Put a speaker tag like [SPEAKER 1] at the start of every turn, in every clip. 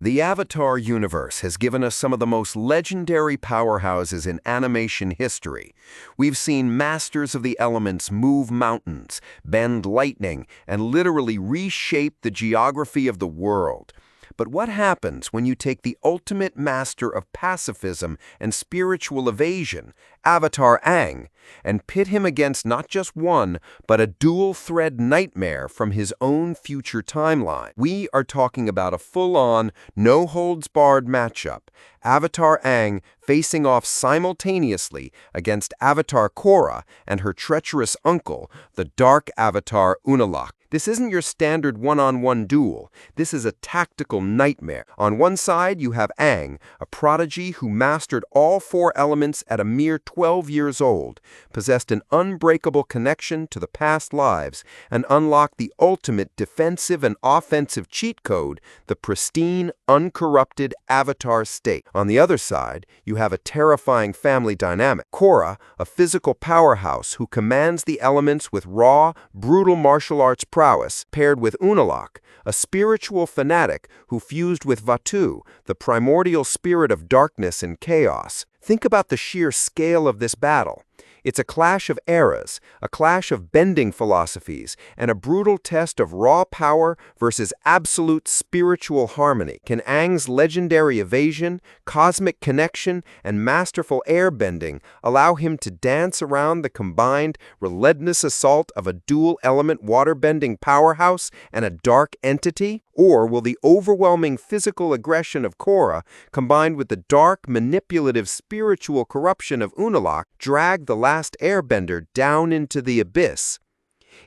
[SPEAKER 1] The Avatar universe has given us some of the most legendary powerhouses in animation history. We've seen masters of the elements move mountains, bend lightning, and literally reshape the geography of the world. But what happens when you take the ultimate master of pacifism and spiritual evasion, Avatar Aang, and pit him against not just one, but a dual-thread nightmare from his own future timeline? We are talking about a full-on, no-holds-barred matchup, Avatar Aang facing off simultaneously against Avatar Korra and her treacherous uncle, the Dark Avatar Unalaq. This isn't your standard one-on-one duel. This is a tactical nightmare. On one side, you have Aang, a prodigy who mastered all four elements at a mere 12 years old, possessed an unbreakable connection to the past lives, and unlocked the ultimate defensive and offensive cheat code, the pristine, uncorrupted Avatar state. On the other side, you have a terrifying family dynamic. Korra, a physical powerhouse who commands the elements with raw, brutal martial arts prowess, paired with Unalaq, a spiritual fanatic who fused with Vatu, the primordial spirit of darkness and chaos. Think about the sheer scale of this battle. It's a clash of eras, a clash of bending philosophies, and a brutal test of raw power versus absolute spiritual harmony. Can Aang's legendary evasion, cosmic connection, and masterful airbending allow him to dance around the combined, relentless assault of a dual-element waterbending powerhouse and a dark entity? Or will the overwhelming physical aggression of Korra, combined with the dark, manipulative spiritual corruption of Unalaq, drag the last airbender down into the abyss?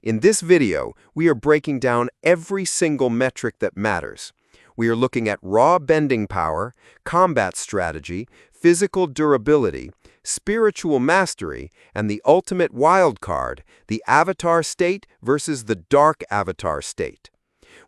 [SPEAKER 1] In this video, we are breaking down every single metric that matters. We are looking at raw bending power, combat strategy, physical durability, spiritual mastery, and the ultimate wild card, the Avatar state versus the Dark Avatar state.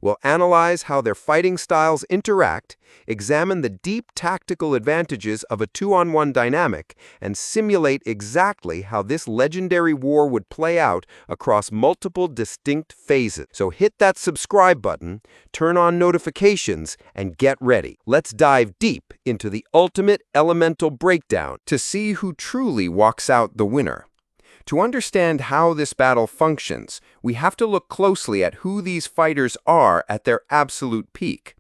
[SPEAKER 1] We'll analyze how their fighting styles interact, examine the deep tactical advantages of a two-on-one dynamic, and simulate exactly how this legendary war would play out across multiple distinct phases. So hit that subscribe button, turn on notifications, and get ready. Let's dive deep into the ultimate elemental breakdown to see who truly walks out the winner. To understand how this battle functions, we have to look closely at who these fighters are at their absolute peak.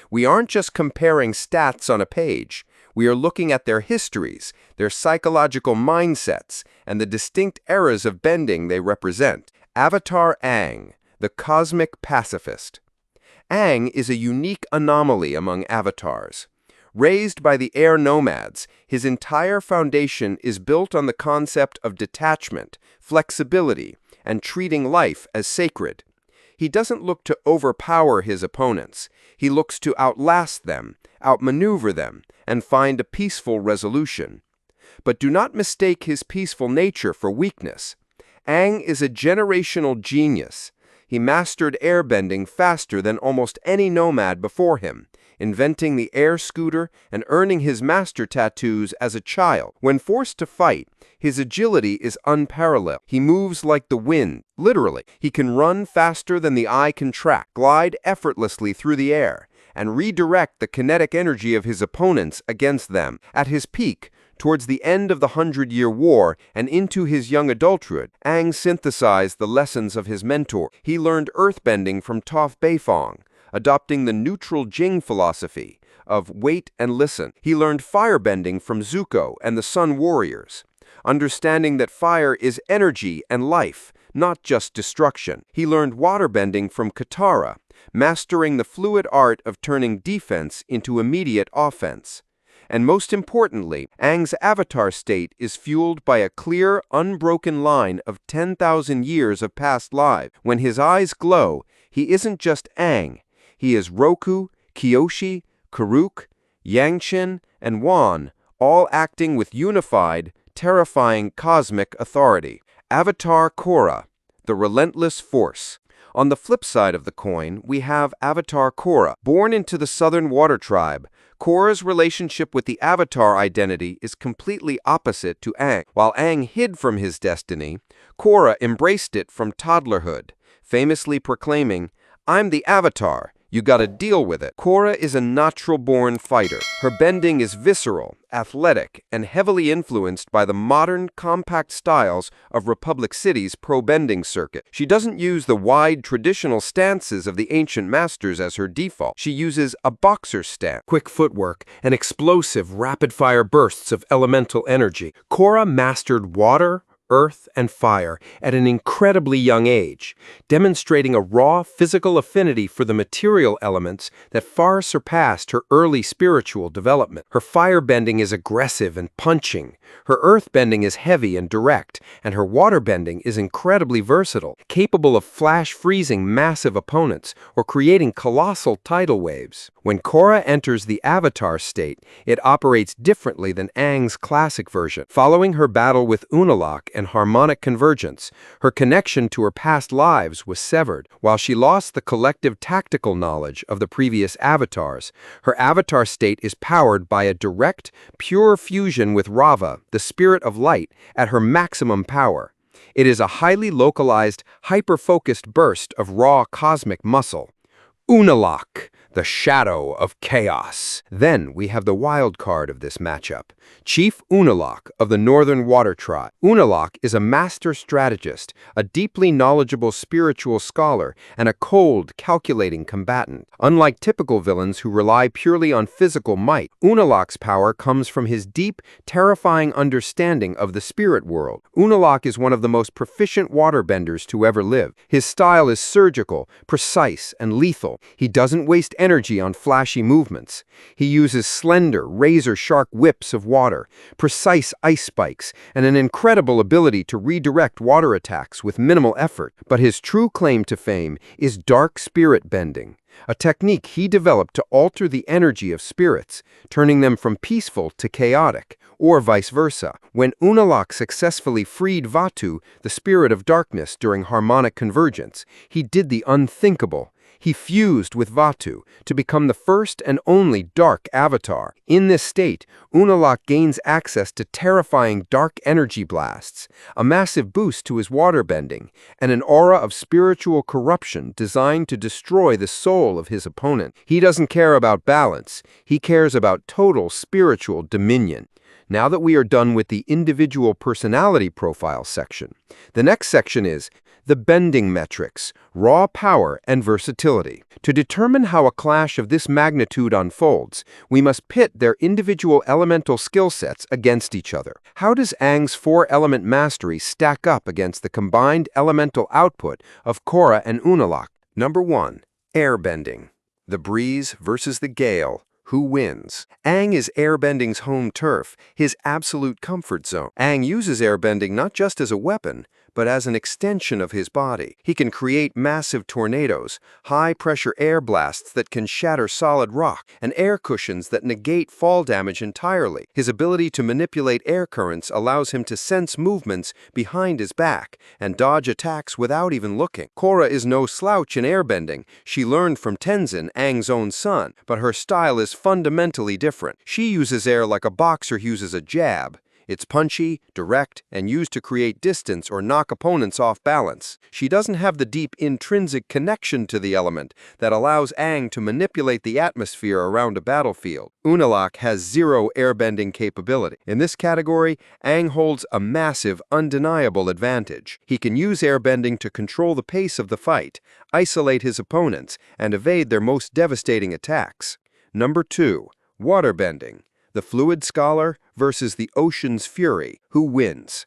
[SPEAKER 1] We aren't just comparing stats on a page. We are looking at their histories, their psychological mindsets, and the distinct eras of bending they represent. Avatar Aang, the cosmic pacifist. Aang is a unique anomaly among avatars. Raised by the air nomads, his entire foundation is built on the concept of detachment, flexibility, and treating life as sacred. He doesn't look to overpower his opponents. He looks to outlast them, outmaneuver them, and find a peaceful resolution. But do not mistake his peaceful nature for weakness. Aang is a generational genius. He mastered airbending faster than almost any nomad before him, inventing the air scooter and earning his master tattoos as a child. When forced to fight, his agility is unparalleled. He moves like the wind, literally. He can run faster than the eye can track, glide effortlessly through the air, and redirect the kinetic energy of his opponents against them. At his peak, towards the end of the 100-Year War and into his young adulthood, Aang synthesized the lessons of his mentor. He learned earthbending from Toph Beifong, adopting the neutral Jing philosophy of wait and listen. He learned firebending from Zuko and the Sun Warriors, understanding that fire is energy and life, not just destruction. He learned waterbending from Katara, mastering the fluid art of turning defense into immediate offense. And most importantly, Aang's avatar state is fueled by a clear, unbroken line of 10,000 years of past lives. When his eyes glow, he isn't just Aang. He is Roku, Kyoshi, Karuk, Yangchen, and Wan, all acting with unified, terrifying cosmic authority. Avatar Korra, the relentless force. On the flip side of the coin, we have Avatar Korra. Born into the Southern Water Tribe, Korra's relationship with the Avatar identity is completely opposite to Aang. While Aang hid from his destiny, Korra embraced it from toddlerhood, famously proclaiming, "I'm the Avatar. You gotta deal with it. Korra is a natural-born fighter. Her bending is visceral, athletic, and heavily influenced by the modern, compact styles of Republic City's pro-bending circuit. She doesn't use the wide, traditional stances of the ancient masters as her default. She uses a boxer stance, quick footwork, and explosive, rapid-fire bursts of elemental energy. Korra mastered water, earth, and fire at an incredibly young age, demonstrating a raw physical affinity for the material elements that far surpassed her early spiritual development. Her firebending is aggressive and punching, her earthbending is heavy and direct, and her waterbending is incredibly versatile, capable of flash-freezing massive opponents or creating colossal tidal waves. When Korra enters the Avatar state, it operates differently than Aang's classic version. Following her battle with Unalaq and harmonic convergence, her connection to her past lives was severed. While she lost the collective tactical knowledge of the previous avatars, her avatar state is powered by a direct, pure fusion with Rava, the spirit of light, at her maximum power. It is a highly localized, hyper-focused burst of raw cosmic muscle. Unalaq, the shadow of chaos. Then we have the wild card of this matchup, Chief Unalaq of the Northern Water Tribe. Unalaq is a master strategist, a deeply knowledgeable spiritual scholar, and a cold, calculating combatant. Unlike typical villains who rely purely on physical might, Unalaq's power comes from his deep, terrifying understanding of the spirit world. Unalaq is one of the most proficient waterbenders to ever live. His style is surgical, precise, and lethal. He doesn't waste energy on flashy movements. He uses slender, razor-sharp whips of water, precise ice spikes, and an incredible ability to redirect water attacks with minimal effort. But his true claim to fame is dark spirit bending, a technique he developed to alter the energy of spirits, turning them from peaceful to chaotic, or vice versa. When Unalaq successfully freed Vatu, the spirit of darkness, during harmonic convergence, he did the unthinkable. He fused with Vatu to become the first and only dark avatar. In this state, Unalaq gains access to terrifying dark energy blasts, a massive boost to his waterbending, and an aura of spiritual corruption designed to destroy the soul of his opponent. He doesn't care about balance, he cares about total spiritual dominion. Now that we are done with the individual personality profile section, the next section is the bending metrics, raw power and versatility. To determine how a clash of this magnitude unfolds, we must pit their individual elemental skill sets against each other. How does Aang's four-element mastery stack up against the combined elemental output of Korra and Unalaq? Number 1. Airbending. The breeze versus the gale. Who wins? Aang is airbending's home turf, his absolute comfort zone. Aang uses airbending not just as a weapon, but as an extension of his body. He can create massive tornadoes, high-pressure air blasts that can shatter solid rock, and air cushions that negate fall damage entirely. His ability to manipulate air currents allows him to sense movements behind his back and dodge attacks without even looking. Korra is no slouch in airbending. She learned from Tenzin, Aang's own son, but her style is fundamentally different. She uses air like a boxer uses a jab. It's punchy, direct, and used to create distance or knock opponents off balance. She doesn't have the deep intrinsic connection to the element that allows Aang to manipulate the atmosphere around a battlefield. Unalaq has zero airbending capability. In this category, Aang holds a massive, undeniable advantage. He can use airbending to control the pace of the fight, isolate his opponents, and evade their most devastating attacks. Number 2. Waterbending. The fluid scholar versus the ocean's fury. Who wins?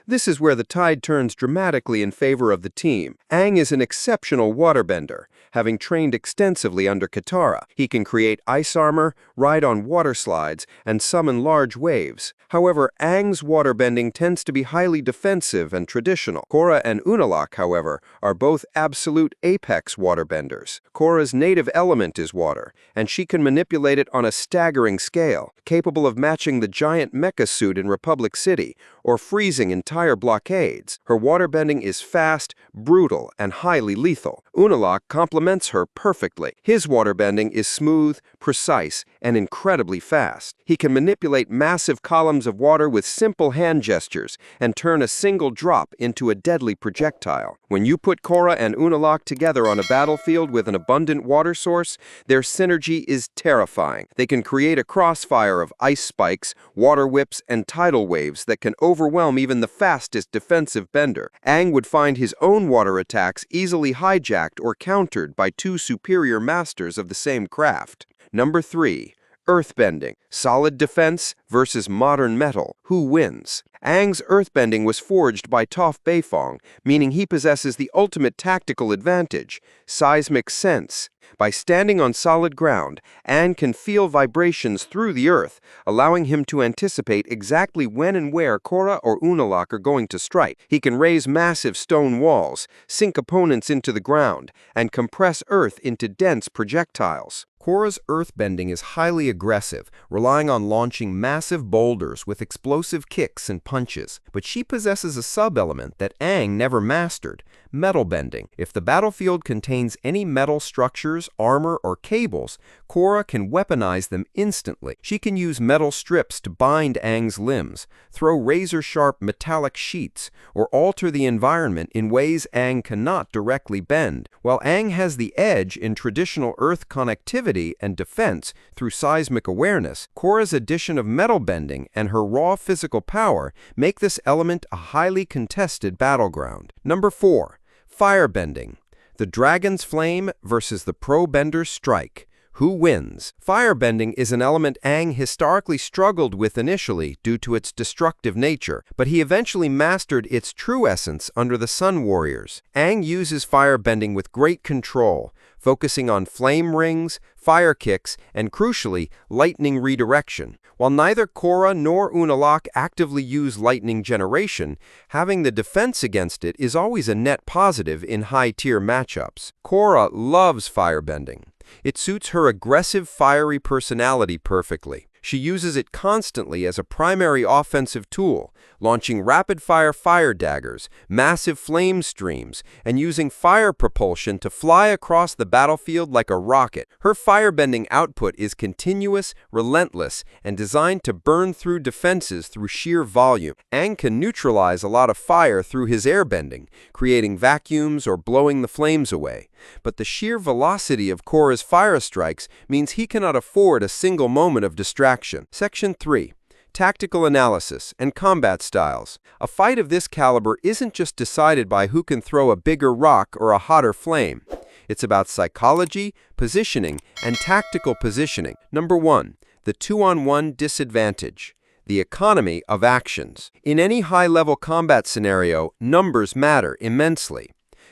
[SPEAKER 1] This is where the tide turns dramatically in favor of the team. Aang is an exceptional waterbender, having trained extensively under Katara. He can create ice armor, ride on water slides, and summon large waves. However, Aang's waterbending tends to be highly defensive and traditional. Korra and Unalaq, however, are both absolute apex waterbenders. Korra's native element is water, and she can manipulate it on a staggering scale, capable of matching the giant mecha suit in Republic City, or freezing entire blockades. Her waterbending is fast, brutal, and highly lethal. Unalaq complements
[SPEAKER 2] complements her perfectly. His waterbending is smooth, precise, and incredibly fast. He can manipulate massive columns of water with simple hand gestures and turn a single drop into a deadly projectile. When you put Korra and Unalaq together on a battlefield with an abundant water source, their synergy is terrifying. They can create a crossfire of ice spikes, water whips, and tidal waves that can overwhelm even the fastest defensive bender. Aang would find his own water attacks easily hijacked or countered by two superior masters of the same craft. Number 3. Earthbending. Solid defense versus modern metal. Who wins? Aang's earthbending was forged by Toph Beifong, meaning he possesses the ultimate tactical advantage, seismic sense. By standing on solid ground, Aang can feel vibrations through the earth, allowing him to anticipate exactly when and where Korra or Unalaq are going to strike. He can raise massive stone walls, sink opponents into the ground, and compress earth into dense projectiles.
[SPEAKER 1] Korra's earthbending is highly aggressive, relying on launching massive boulders with explosive kicks and punches. But she possesses a sub-element that Aang never mastered, metal bending. If the battlefield contains any metal structures, armor, or cables, Korra can weaponize them instantly. She can use metal strips to bind Aang's limbs, throw razor-sharp metallic sheets, or alter the environment in ways Aang cannot directly bend. While Aang has the edge in traditional Earth connectivity and defense through seismic awareness, Korra's addition of metal bending and her raw physical power make this element a highly contested battleground. Number 4. Firebending. The dragon's flame versus the pro-bender's strike. Who wins? Firebending is an element Aang historically struggled with initially due to its destructive nature, but he eventually mastered its true essence under the Sun Warriors. Aang uses firebending with great control, focusing on flame rings, fire kicks, and crucially, lightning redirection. While neither Korra nor Unalaq actively use lightning generation, having the defense against it is always a net positive in high-tier matchups. Korra loves firebending. It suits her aggressive, fiery personality perfectly. She uses it constantly as a primary offensive tool, launching rapid-fire fire daggers, massive flame streams, and using fire propulsion to fly across the battlefield like a rocket. Her firebending output is continuous, relentless, and designed to burn through defenses through sheer volume. Aang can neutralize a lot of fire through his airbending, creating vacuums or blowing the flames away. But the sheer velocity of Korra's fire strikes means he cannot afford a single moment of distraction. Section 3. Tactical analysis and combat styles. A fight of this caliber isn't just decided by who can throw a bigger rock or a hotter flame. It's about psychology, positioning, and tactical positioning. Number 1. The 2-on-1 disadvantage. The economy of actions. In any high-level combat scenario, numbers matter immensely.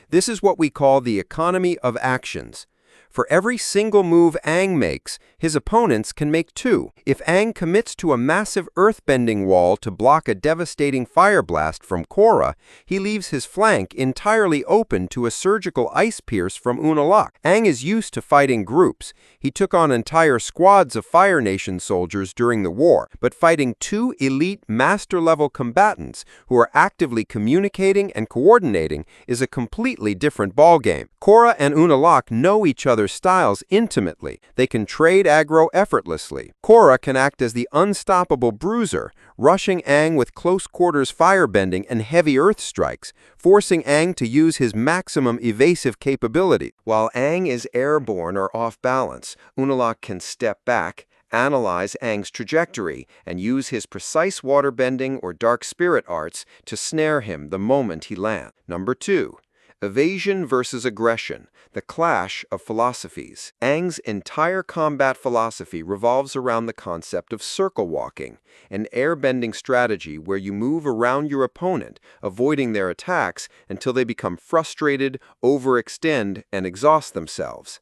[SPEAKER 1] This is what we call the economy of actions. For every single move Aang makes, his opponents can make 2. If Aang commits to a massive earthbending wall to block a devastating fire blast from Korra, he leaves his flank entirely open to a surgical ice pierce from Unalaq. Aang is used to fighting groups. He took on entire squads of Fire Nation soldiers during the war, but fighting 2 elite master-level combatants who are actively communicating and coordinating is a completely different ballgame. Korra and Unalaq know each other's styles intimately. They can trade aggro effortlessly. Korra can act as the unstoppable bruiser, rushing Aang with close-quarters firebending and heavy earth strikes, forcing Aang to use his maximum evasive capability. While Aang is airborne or off balance, Unalaq can step back, analyze Aang's trajectory, and use his precise waterbending or dark spirit arts to snare him the moment he lands. Number 2. Evasion versus aggression, the clash of philosophies. Aang's entire combat philosophy revolves around the concept of circle walking, an airbending strategy where you move around your opponent, avoiding their attacks until they become frustrated, overextend, and exhaust themselves.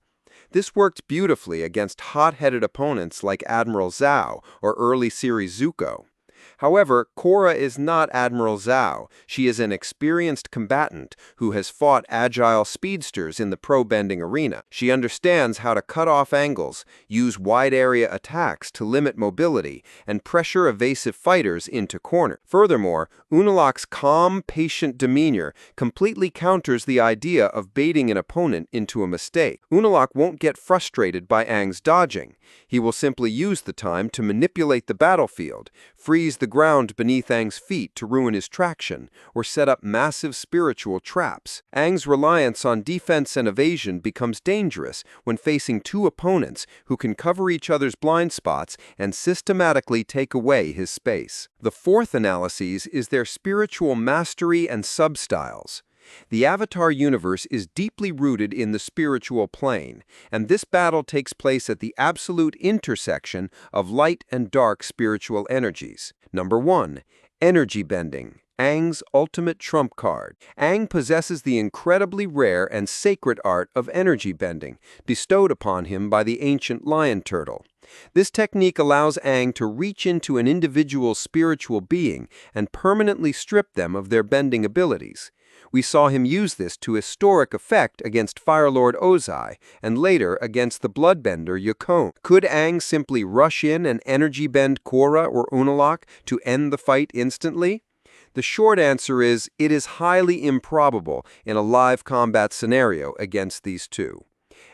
[SPEAKER 1] This worked beautifully against hot-headed opponents like Admiral Zhao or early series Zuko.
[SPEAKER 2] However, Korra is not Admiral Zhao. She is an experienced combatant who has fought agile speedsters in the pro-bending arena. She understands how to cut off angles, use wide-area attacks to limit mobility, and pressure evasive fighters into corner. Furthermore, Unalaq's calm, patient demeanor completely counters the idea of baiting an opponent into a mistake. Unalaq won't get frustrated by Aang's dodging. He will simply use the time to manipulate the battlefield, freeze the ground beneath Aang's feet to ruin his traction, or set up massive spiritual traps. Aang's reliance on defense and evasion becomes dangerous when facing two opponents who can cover each other's blind spots and systematically take away his space. The fourth analysis is their spiritual mastery and substyles. The Avatar universe is deeply rooted in the spiritual plane, and this battle takes place at the absolute intersection of light and dark spiritual energies. Number 1. Energy bending. Aang's ultimate trump card. Aang possesses the incredibly rare and sacred art of energy bending, bestowed upon him by the ancient lion turtle. This technique allows Aang to reach into an individual's spiritual being and permanently strip them of their bending abilities. We saw him use this to historic effect against Fire Lord Ozai, and later against the bloodbender Yakone. Could Aang simply rush in and energy bend Korra or Unalaq to end the fight instantly? The short answer is, it is highly improbable in a live combat scenario against these two.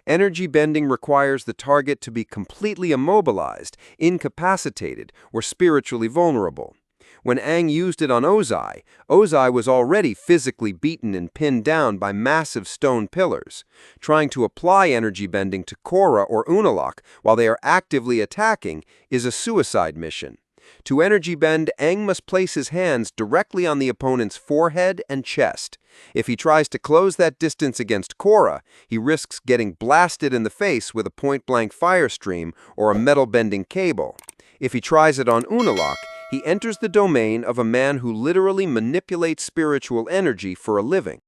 [SPEAKER 2] Energy bending requires the target to be completely immobilized, incapacitated, or spiritually vulnerable. When Aang used it on Ozai, Ozai was already physically beaten and pinned down by massive stone pillars. Trying to apply energy bending to Korra or Unalaq while they are actively attacking is a suicide mission. To energy bend, Aang must place his hands directly on the opponent's forehead and chest. If he tries to close that distance against Korra, he risks getting blasted in the face with a point-blank fire stream or a metal-bending cable. If he tries it on Unalaq, he enters the domain of a man who literally manipulates spiritual energy for a living.